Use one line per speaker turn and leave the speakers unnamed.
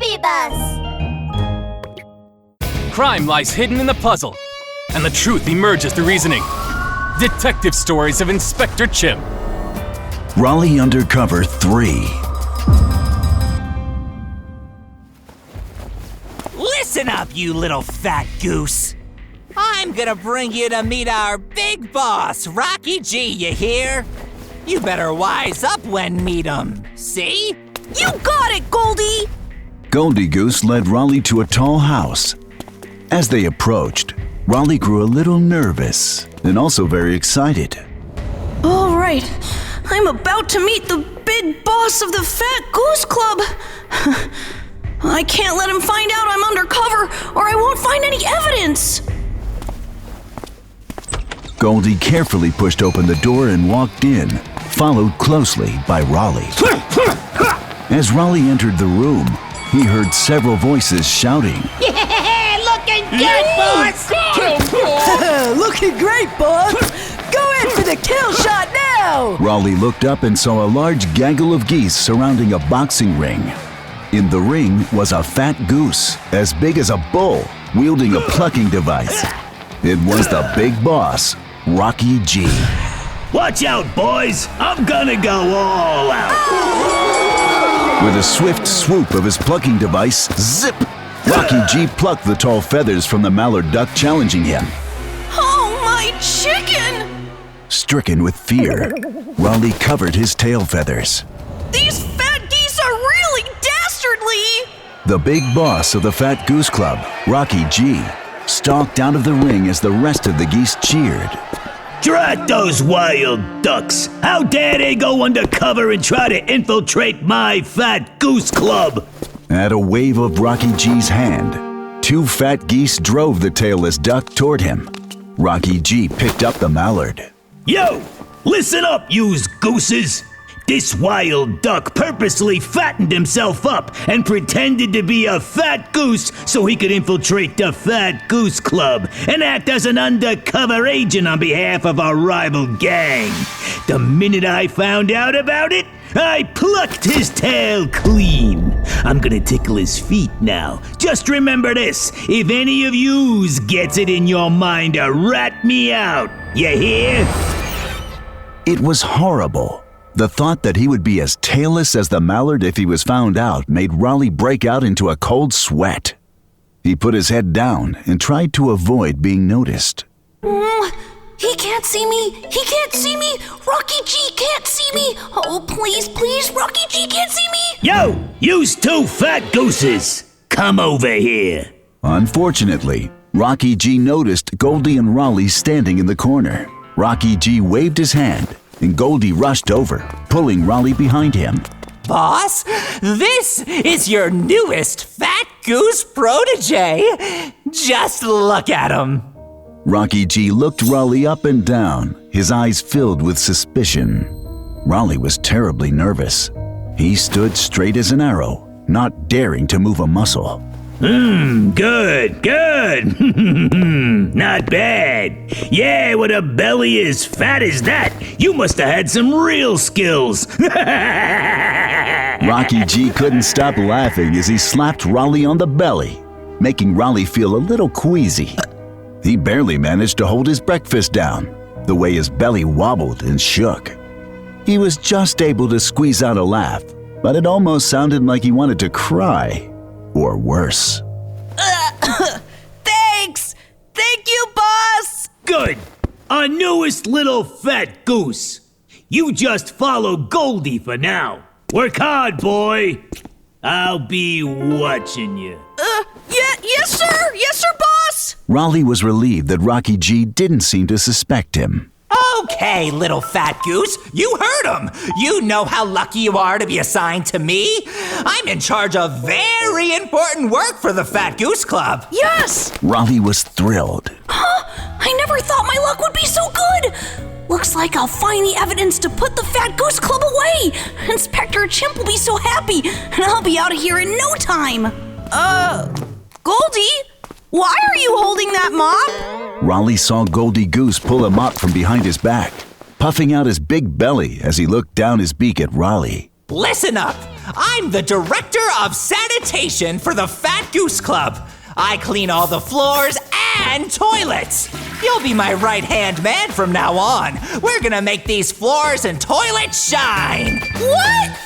Zombie Bus!
Crime lies hidden in the puzzle, and the truth emerges through reasoning. Detective Stories of Inspector Chimp.
Rollie Undercover 3.
Listen up, you little fat goose. I'm gonna bring you to meet our big boss, Rocky G, you hear? You better wise up when meet him, see?
You got it, Goldie!
Goldie Goose led Rollie to a tall house. As they approached, Rollie grew a little nervous and also very excited.
All right, I'm about to meet the big boss of the Fat Goose Club. I can't let him find out I'm undercover or I won't find any evidence.
Goldie carefully pushed open the door and walked in, followed closely by Rollie. As Rollie entered the room, he heard several voices shouting,
Yeah, looking good, boss!
Looking great, boss. Go in for the kill shot now.
Rollie looked up and saw a large gaggle of geese surrounding a boxing ring. In the ring was a fat goose, as big as a bull, wielding a plucking device. It was the big boss, Rocky G.
Watch out, boys! I'm gonna go all out!
With a swift swoop of his plucking device, zip! Rocky G plucked the tall feathers from the mallard duck, challenging him.
Oh, my chicken!
Stricken with fear, Rollie covered his tail feathers.
These fat geese are really dastardly!
The big boss of the Fat Goose Club, Rocky G, stalked out of the ring as the rest of the geese cheered.
Drat those wild ducks! How dare they go undercover and try to infiltrate my Fat Goose Club?
At a wave of Rocky G's hand, two fat geese drove the tailless duck toward him. Rocky G picked up the mallard.
Yo! Listen up, yous gooses! This wild duck purposely fattened himself up and pretended to be a fat goose so he could infiltrate the Fat Goose Club and act as an undercover agent on behalf of our rival gang. The minute I found out about it, I plucked his tail clean. I'm gonna tickle his feet now. Just remember this, if any of yous gets it in your mind to rat me out, you hear?
It was horrible. The thought that he would be as tailless as the mallard if he was found out made Rollie break out into a cold sweat. He put his head down and tried to avoid being noticed.
He can't see me! He can't see me! Rocky G can't see me! Oh, please, please, Rocky G can't see me!
Yo, yous two fat gooses, come over here.
Unfortunately, Rocky G noticed Goldie and Rollie standing in the corner. Rocky G waved his hand, and Goldie rushed over, pulling Rollie behind him.
Boss, this is your newest Fat Goose protege. Just look at him.
Rocky G looked Rollie up and down, his eyes filled with suspicion. Rollie was terribly nervous. He stood straight as an arrow, not daring to move a muscle.
Good. Not bad. Yeah, with a belly as fat as that, you must have had some real skills.
Rocky G couldn't stop laughing as he slapped Rollie on the belly, making Rollie feel a little queasy. He barely managed to hold his breakfast down, the way his belly wobbled and shook. He was just able to squeeze out a laugh, but it almost sounded like he wanted to cry. Or worse.
Thanks! Thank you, boss!
Good. Our newest little fat goose. You just follow Goldie for now. Work hard, boy. I'll be watching you.
Yes, sir! Yes, sir, boss!
Rollie was relieved that Rocky G didn't seem to suspect him.
Okay, little fat goose, you heard him. You know how lucky you are to be assigned to me. I'm in charge of very important work for the Fat Goose Club.
Yes!
Rollie was thrilled.
I never thought my luck would be so good! Looks like I'll find the evidence to put the Fat Goose Club away! Inspector Chimp will be so happy, and I'll be out of here in no time! Goldie? Why are you holding that mop?
Rollie saw Goldie Goose pull a mop from behind his back, puffing out his big belly as he looked down his beak at Rollie.
Listen up. I'm the director of sanitation for the Fat Goose Club. I clean all the floors and toilets. You'll be my right-hand man from now on. We're gonna make these floors and toilets shine.
What?